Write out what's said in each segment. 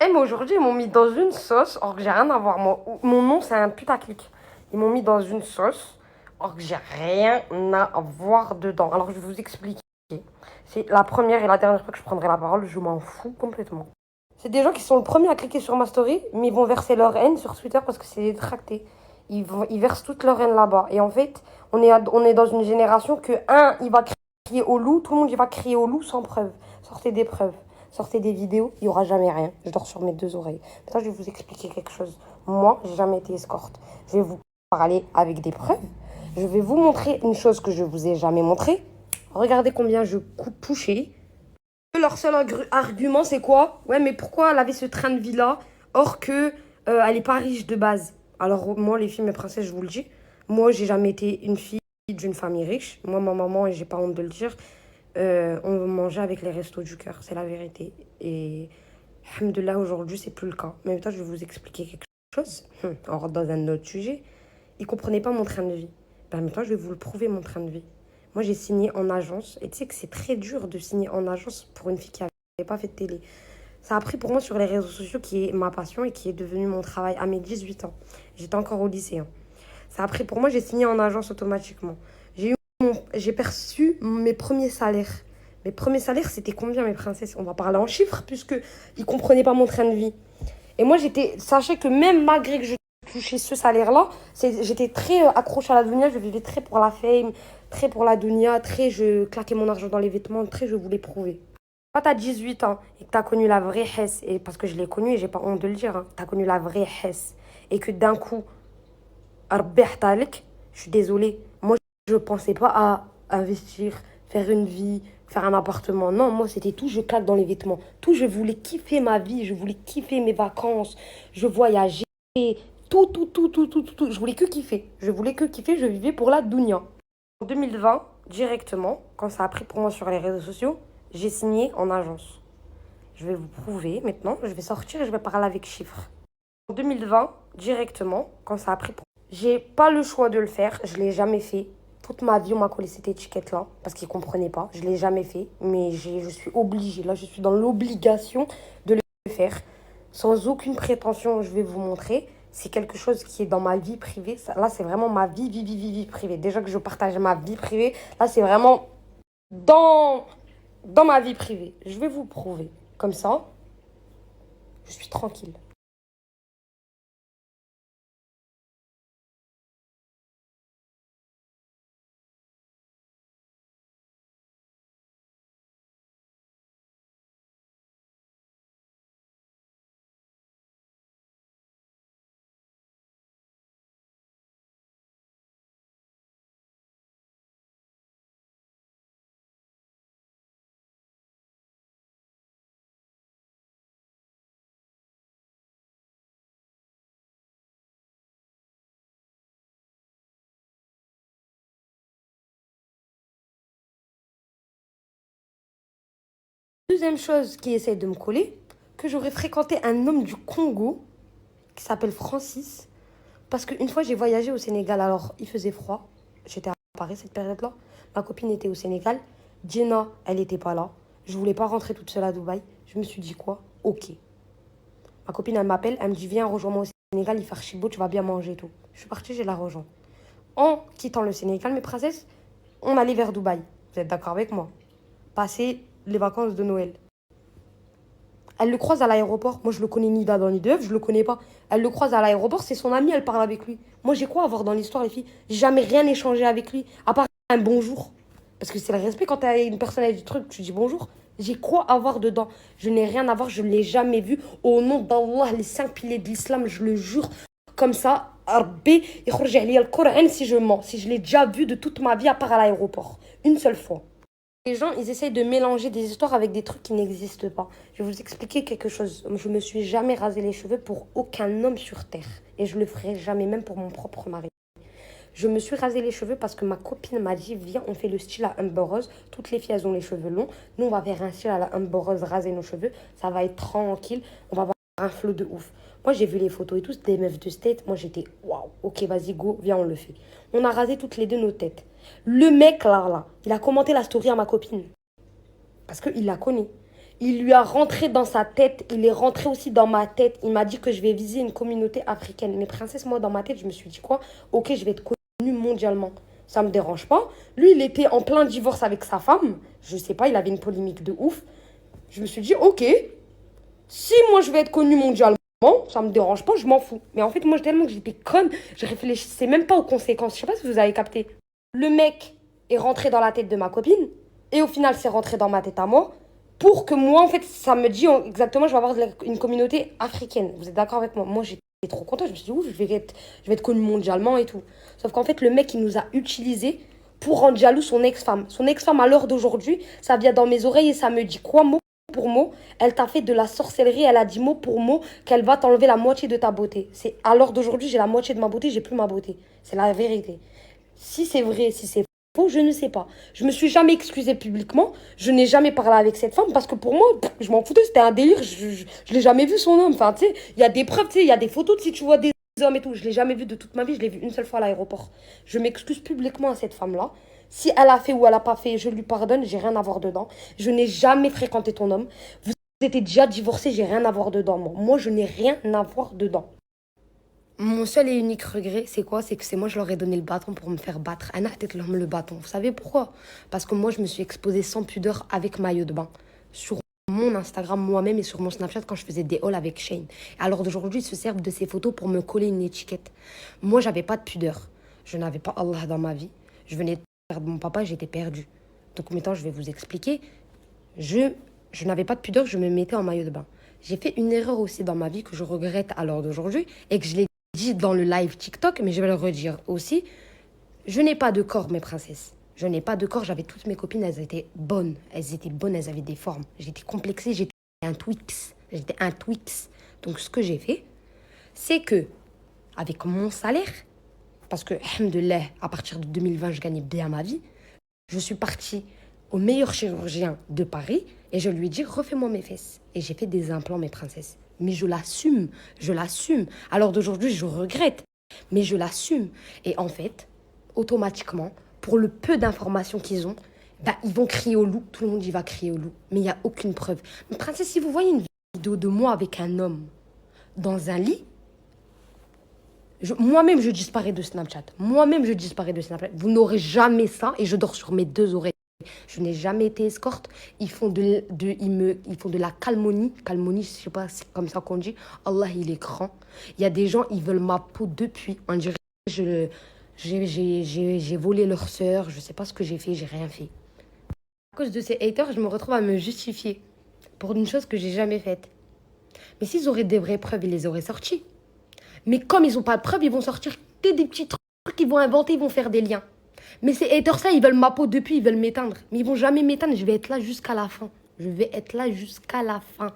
Eh, mais aujourd'hui, ils m'ont mis dans une sauce, or que j'ai rien à voir. Mon nom, c'est un putaclic. Ils m'ont mis dans une sauce, or que j'ai rien à voir dedans. Alors, je vais vous expliquer. C'est la première et la dernière fois que je prendrai la parole, je m'en fous complètement. C'est des gens qui sont le premier à cliquer sur ma story, mais ils vont verser leur haine sur Twitter parce que c'est détracté. Ils versent toute leur haine là-bas. Et en fait, on est dans une génération que, il va crier au loup, tout le monde il va crier au loup sans preuve. Sortez des preuves, sortez des vidéos, il n'y aura jamais rien. Je dors sur mes deux oreilles. Maintenant, je vais vous expliquer quelque chose. Moi, j'ai jamais été escorte. Je vais vous parler avec des preuves. Je vais vous montrer une chose que je vous ai jamais montrée. Regardez combien je coupe touché. Leur seul argument, c'est quoi? Ouais, mais pourquoi elle avait ce train de vie-là, or que elle est pas riche de base? Alors, moi, les filles, mes princesses, je vous le dis, moi, j'ai jamais été une fille d'une famille riche. Moi, ma maman, et j'ai pas honte de le dire, on mangeait avec les restos du cœur, c'est la vérité. Et, alhamdoulilah, aujourd'hui, c'est plus le cas. Mais maintenant, je vais vous expliquer quelque chose. Alors, dans un autre sujet, ils comprenaient pas mon train de vie. Ben, maintenant, je vais vous le prouver, mon train de vie. Moi, j'ai signé en agence. Et tu sais que c'est très dur de signer en agence pour une fille qui n'avait pas fait de télé. Ça a pris pour moi sur les réseaux sociaux, qui est ma passion et qui est devenu mon travail à mes 18 ans. J'étais encore au lycée, hein. Ça a pris pour moi, j'ai signé en agence automatiquement. J'ai perçu mes premiers salaires. Mes premiers salaires, c'était combien, mes princesses? On va parler en chiffres, puisque ils comprenaient pas mon train de vie. Et moi, sachez que même malgré que je touchais ce salaire-là, j'étais très accrochée à la dunya, je vivais très pour la fame, très pour la dunya, très je claquais mon argent dans les vêtements, très je voulais prouver. Quand t'as 18 ans et que t'as connu la vraie Hesse, et parce que je l'ai connue et j'ai pas honte de le dire, hein, t'as connu la vraie Hesse, et que d'un coup, Rabbi Talek, je suis désolée, moi je pensais pas à investir, faire une vie, faire un appartement. Non, moi c'était tout, je claque dans les vêtements. Tout, je voulais kiffer ma vie, je voulais kiffer mes vacances, je voyageais, tout. Je voulais que kiffer. Je voulais que kiffer, je vivais pour la dounia. En 2020, directement, quand ça a pris pour moi sur les réseaux sociaux, j'ai signé en agence. Je vais vous prouver maintenant, je vais sortir et je vais parler avec chiffres. En 2020, directement, quand ça a pris pour... J'ai pas le choix de le faire, je l'ai jamais fait. Toute ma vie, on m'a collé cette étiquette-là, parce qu'ils comprenaient pas. Je l'ai jamais fait, mais je suis obligée. Là, je suis dans l'obligation de le faire. Sans aucune prétention, je vais vous montrer. C'est quelque chose qui est dans ma vie privée. Là, c'est vraiment ma vie privée. Déjà que je partage ma vie privée, là, c'est vraiment dans, dans ma vie privée. Je vais vous prouver. Comme ça, je suis tranquille. Deuxième chose qui essaie de me coller, que j'aurais fréquenté un homme du Congo qui s'appelle Francis. Parce qu'une fois, j'ai voyagé au Sénégal, alors il faisait froid. J'étais à Paris cette période-là. Ma copine était au Sénégal. Jenna, elle n'était pas là. Je voulais pas rentrer toute seule à Dubaï. Je me suis dit quoi? Ok. Ma copine, elle m'appelle, elle me dit viens, rejoins-moi au Sénégal, il fait archi beau, tu vas bien manger et tout. Je suis partie, je la rejoins. En quittant le Sénégal, mes princesses, on allait vers Dubaï. Vous êtes d'accord avec moi? Passer les vacances de Noël. Elle le croise à l'aéroport. Moi, je le connais ni d'Adam ni d'Ève, je le connais pas. Elle le croise à l'aéroport, c'est son ami, elle parle avec lui. Moi, j'ai quoi à voir dans l'histoire, les filles? J'ai jamais rien échangé avec lui, à part un bonjour. Parce que c'est le respect quand t'as une personne avec du truc, tu dis bonjour. J'ai quoi à voir dedans? Je n'ai rien à voir, je ne l'ai jamais vu. Au nom d'Allah, les 5 piliers de l'islam, je le jure. Comme ça, Rabbi, يخرج عليا القرآن si je mens. Si je l'ai déjà vu de toute ma vie, à part à l'aéroport. Une seule fois. Les gens, ils essayent de mélanger des histoires avec des trucs qui n'existent pas. Je vais vous expliquer quelque chose. Je me suis jamais rasé les cheveux pour aucun homme sur Terre. Et je le ferai jamais, même pour mon propre mari. Je me suis rasé les cheveux parce que ma copine m'a dit, viens, on fait le style à Amber Rose. Toutes les filles, elles ont les cheveux longs. Nous, on va faire un style à la Amber Rose, raser nos cheveux. Ça va être tranquille. On va avoir un flow de ouf. Moi, j'ai vu les photos et tout, des meufs de state. Moi, j'étais, waouh, ok, vas-y, go, viens, on le fait. On a rasé toutes les deux nos têtes. Le mec, là, il a commenté la story à ma copine. Parce qu'il la connaît. Il lui a rentré dans sa tête, il est rentré aussi dans ma tête. Il m'a dit que je vais viser une communauté africaine. Mais princesse, moi, dans ma tête, je me suis dit quoi? Ok, je vais être connue mondialement. Ça me dérange pas. Lui, il était en plein divorce avec sa femme. Je sais pas, il avait une polémique de ouf. Je me suis dit, ok, si moi je vais être connue mondialement, ça me dérange pas, je m'en fous. Mais en fait, moi, tellement que j'étais conne, je réfléchissais même pas aux conséquences. Je sais pas si vous avez capté. Le mec est rentré dans la tête de ma copine, et au final, c'est rentré dans ma tête à moi, pour que moi, en fait, ça me dit exactement, je vais avoir une communauté africaine. Vous êtes d'accord avec moi? Moi, j'étais trop contente. Je me suis dit, ouf, je vais être connue mondialement et tout. Sauf qu'en fait, le mec, il nous a utilisés pour rendre jaloux son ex-femme. Son ex-femme, à l'heure d'aujourd'hui, ça vient dans mes oreilles et ça me dit quoi, mot pour mot? Elle t'a fait de la sorcellerie, elle a dit mot pour mot qu'elle va t'enlever la moitié de ta beauté. C'est à l'heure d'aujourd'hui, j'ai la moitié de ma beauté, j'ai plus ma beauté. C'est la vérité. Si c'est vrai, si c'est faux, je ne sais pas. Je me suis jamais excusée publiquement. Je n'ai jamais parlé avec cette femme parce que pour moi, je m'en foutais, c'était un délire. Je l'ai jamais vu son homme. Enfin, tu sais, il y a des preuves, tu sais, il y a des photos de si tu vois des hommes et tout. Je l'ai jamais vu de toute ma vie. Je l'ai vu une seule fois à l'aéroport. Je m'excuse publiquement à cette femme-là. Si elle a fait ou elle a pas fait, je lui pardonne. J'ai rien à voir dedans. Je n'ai jamais fréquenté ton homme. Vous étiez déjà divorcés. J'ai rien à voir dedans. Moi, je n'ai rien à voir dedans. Mon seul et unique regret, c'est quoi? C'est que c'est moi, je leur ai donné le bâton pour me faire battre. Anna, peut-être leur le bâton. Vous savez pourquoi? Parce que moi, je me suis exposée sans pudeur avec maillot de bain. Sur mon Instagram moi-même et sur mon Snapchat quand je faisais des hauls avec Shane. Alors d'aujourd'hui, ils se servent de ces photos pour me coller une étiquette. Moi, j'avais pas de pudeur. Je n'avais pas Allah dans ma vie. Je venais de perdre mon papa, j'étais perdue. Donc maintenant, je vais vous expliquer. Je, je n'avais pas de pudeur, je me mettais en maillot de bain. J'ai fait une erreur aussi dans ma vie que je regrette à l'heure d'aujourd'hui et que je l'ai dit dans le live TikTok, mais je vais le redire aussi. Je n'ai pas de corps, mes princesses. Je n'ai pas de corps. J'avais toutes mes copines, elles étaient bonnes. Elles étaient bonnes, elles avaient des formes. J'étais complexée, j'étais un Twix. J'étais un Twix. Donc, ce que j'ai fait, c'est que, avec mon salaire, parce que, alhamdoulilah, à partir de 2020, je gagnais bien ma vie, je suis partie au meilleur chirurgien de Paris et je lui ai dit, refais-moi mes fesses. Et j'ai fait des implants, mes princesses. Mais je l'assume, je l'assume. Alors d'aujourd'hui, je regrette, mais je l'assume. Et en fait, automatiquement, pour le peu d'informations qu'ils ont, bah, ils vont crier au loup. Tout le monde y va crier au loup. Mais il n'y a aucune preuve. Mais princesse, si vous voyez une vidéo de moi avec un homme dans un lit, moi-même, je disparais de Snapchat. Moi-même, je disparais de Snapchat. Vous n'aurez jamais ça et je dors sur mes deux oreilles. Je n'ai jamais été escorte. Ils font de la calmonie. Calmonie, je ne sais pas, c'est comme ça qu'on dit. Allah, il est grand. Il y a des gens, ils veulent ma peau depuis. On dirait que j'ai volé leur sœur. Je ne sais pas ce que j'ai fait, j'ai rien fait. À cause de ces haters, je me retrouve à me justifier pour une chose que j'ai jamais faite. Mais s'ils auraient des vraies preuves, ils les auraient sorties. Mais comme ils n'ont pas de preuves, ils vont sortir que des petits trucs qu'ils vont inventer, ils vont faire des liens. Mais ces haters-là, ils veulent ma peau depuis, ils veulent m'éteindre. Mais ils vont jamais m'éteindre, je vais être là jusqu'à la fin. Je vais être là jusqu'à la fin.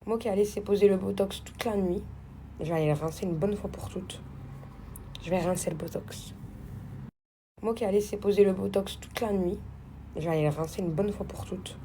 Moi qui a laissé poser le Botox toute la nuit, je vais aller le rincer une bonne fois pour toutes. Je vais rincer le Botox. Moi qui a laissé poser le Botox toute la nuit, je vais aller le rincer une bonne fois pour toutes.